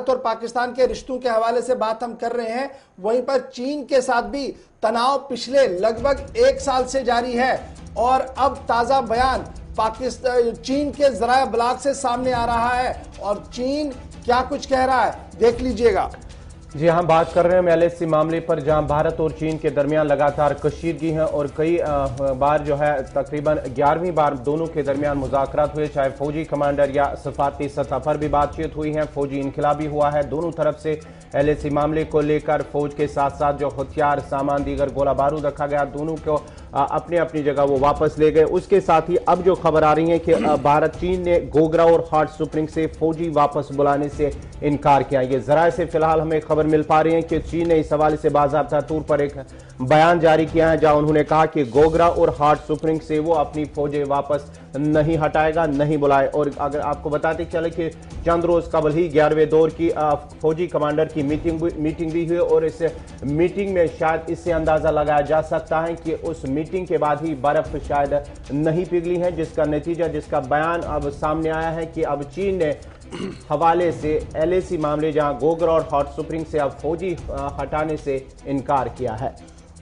भारत और पाकिस्तान के रिश्तों के हवाले से बात हम कर रहे हैं, वहीं पर चीन के साथ भी तनाव पिछले लगभग 1 साल से जारी है और अब ताजा बयान पाकिस्तान चीन के ज़राए इब्लाग से सामने आ रहा है और चीन क्या कुछ कह रहा है, देख लीजिएगा। जी हम बात कर रहे हैं LAC मामले पर, जहां भारत और चीन के दरमियान लगातार कशीदगी है और कई बार जो है तकरीबन 11वीं बार दोनों के दरमियान मुज़ाकरात हुए, चाहे फौजी कमांडर या सफारती सतह पर भी बातचीत हुई है। फौजी इनखिला भी हुआ है। दोनों तरफ से LAC मामले को लेकर फौज के साथ साथ जो हथियार सामान दीगर गोला बारूद रखा गया, दोनों को अपनी अपनी जगह वो वापस ले गए। उसके साथ ही अब जो खबर आ रही है कि भारत चीन ने गोगरा और हॉट स्प्रिंग से फौजी वापस बुलाने से इनकार किया। ये जराये से फिलहाल हमें खबर मिल पा रही है कि चीन ने इस हवाले से बाज़ाब्ता तौर पर एक बयान जारी किया है, जहां उन्होंने कहा कि गोगरा और हॉट स्प्रिंग से वो अपनी फौजें वापस नहीं हटाएगा, नहीं बुलाए। और अगर आपको बताते चले कि चंद रोज कबल ही 11वें दौर की फौजी कमांडर की मीटिंग भी हुई और इस मीटिंग में शायद इससे अंदाजा लगाया जा सकता है कि उस मीटिंग के बाद ही बर्फ शायद नहीं पिघली है, जिसका नतीजा, जिसका बयान अब सामने आया है कि अब चीन ने हवाले से LAC मामले जहां गोगरा और हॉट स्प्रिंग से अब फौजी हटाने से इनकार किया है।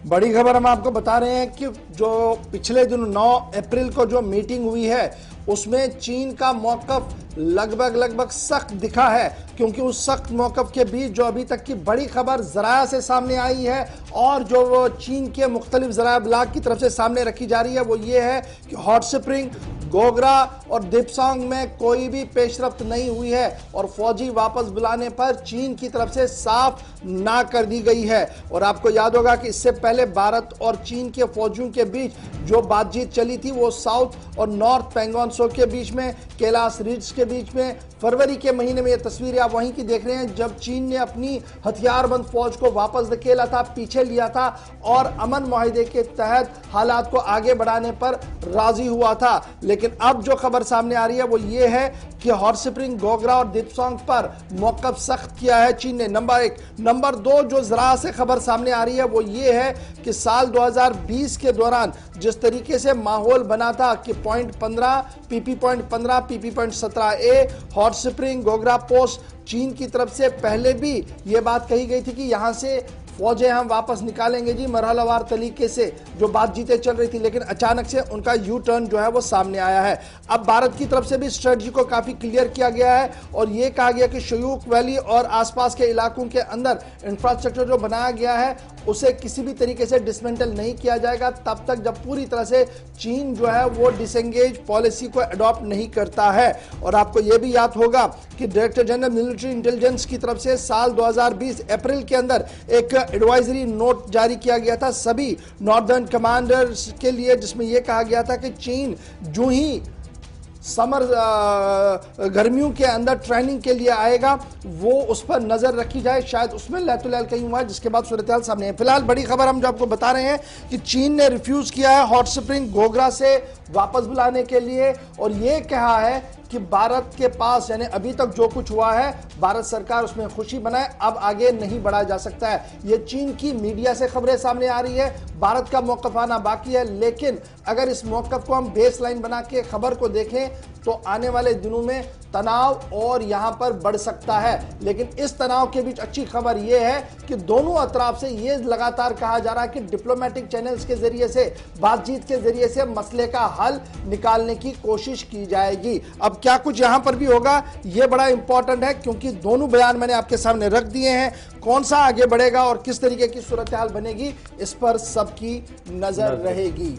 बड़ी खबर हम आपको बता रहे हैं कि जो पिछले दिन 9 अप्रैल को जो मीटिंग हुई है उसमें चीन का मौकफ लगभग सख्त दिखा है, क्योंकि उस सख्त मौकफ के बीच जो अभी तक की बड़ी खबर ज़राया से सामने आई है और जो वो चीन के मुख्तलिफ ज़राए इब्लाग की तरफ से सामने रखी जा रही है वो ये है कि हॉट स्प्रिंग, गोगरा और दिपसोंग में कोई भी पेशरफ्त नहीं हुई है और फौजी वापस बुलाने पर चीन की तरफ से साफ ना कर दी गई है। और आपको याद होगा कि इससे पहले भारत और चीन के फौजियों के बीच जो बातचीत चली थी वो साउथ और नॉर्थ पैंगोंग त्सो के बीच में, कैलाश रिज के बीच में, फरवरी के महीने में। ये तस्वीरें आप वहीं की देख रहे हैं जब चीन ने अपनी हथियारबंद फौज को वापस धकेला था, पीछे लिया था और अमन मुआहिदे के तहत हालात को आगे बढ़ाने पर राजी हुआ था। लेकिन अब जो खबर सामने आ रही है वो ये है कि हॉट स्प्रिंग, गोगरा और दिपसोंग पर मौकफ सख्त किया है चीन ने, नंबर 1। नंबर 2, जो जरा से खबर सामने आ रही है वो ये है कि साल 2020 के दौरान जिस तरीके से माहौल बना था कि point 15, PP point 15, PP point 17A, hot spring, Gogra post, चीन की तरफ से पहले भी ये बात कही गई थी कि यहां से फौजें हम वापस निकालेंगे जी मरहलावार तरीके से, जो बातचीतें चल रही थी। लेकिन अचानक से उनका यू टर्न जो है वो सामने आया है। अब भारत की तरफ से भी स्ट्रेटजी को काफी क्लियर किया गया है और ये कहा गया कि शयूक वैली और आसपास के इलाकों के अंदर इंफ्रास्ट्रक्चर जो बनाया गया है उसे किसी भी तरीके से डिसमेंटल नहीं किया जाएगा तब तक जब पूरी तरह से चीन जो है वो डिसएंगेज पॉलिसी को अडॉप्ट नहीं करता है। और आपको यह भी याद होगा कि डायरेक्टर जनरल मिलिट्री इंटेलिजेंस की तरफ से साल 2020 अप्रैल के अंदर एक एडवाइजरी नोट जारी किया गया था सभी नॉर्दर्न कमांडर्स के लिए, जिसमें यह कहा गया था कि चीन जो ही समर गर्मियों के अंदर ट्रेनिंग के लिए आएगा वो उस पर नजर रखी जाए। शायद उसमें लहतुलहल कहीं हुआ है, जिसके बाद सूरत-ए-हाल सामने है। फिलहाल बड़ी खबर हम जो आपको बता रहे हैं कि चीन ने रिफ्यूज किया है हॉट स्प्रिंग, गोगरा से वापस बुलाने के लिए और ये कहा है कि भारत के पास, यानी अभी तक जो कुछ हुआ है भारत सरकार उसमें खुशी बनाए, अब आगे नहीं बढ़ाया जा सकता है। ये चीन की मीडिया से खबरें सामने आ रही है, भारत का मौकफ आना बाकी है। लेकिन अगर इस मौकफ को हम बेस लाइन बना के खबर को देखें तो आने वाले दिनों में तनाव और यहां पर बढ़ सकता है। लेकिन इस तनाव के बीच अच्छी खबर यह है कि दोनों अतराफ से यह लगातार कहा जा रहा है कि डिप्लोमेटिक चैनल्स के जरिए से, बातचीत के जरिए से मसले का हल निकालने की कोशिश की जाएगी। अब क्या कुछ यहां पर भी होगा यह बड़ा इंपॉर्टेंट है, क्योंकि दोनों बयान मैंने आपके सामने रख दिए हैं। कौन सा आगे बढ़ेगा और किस तरीके की सूरत हाल बनेगी इस पर सबकी नजर रहेगी।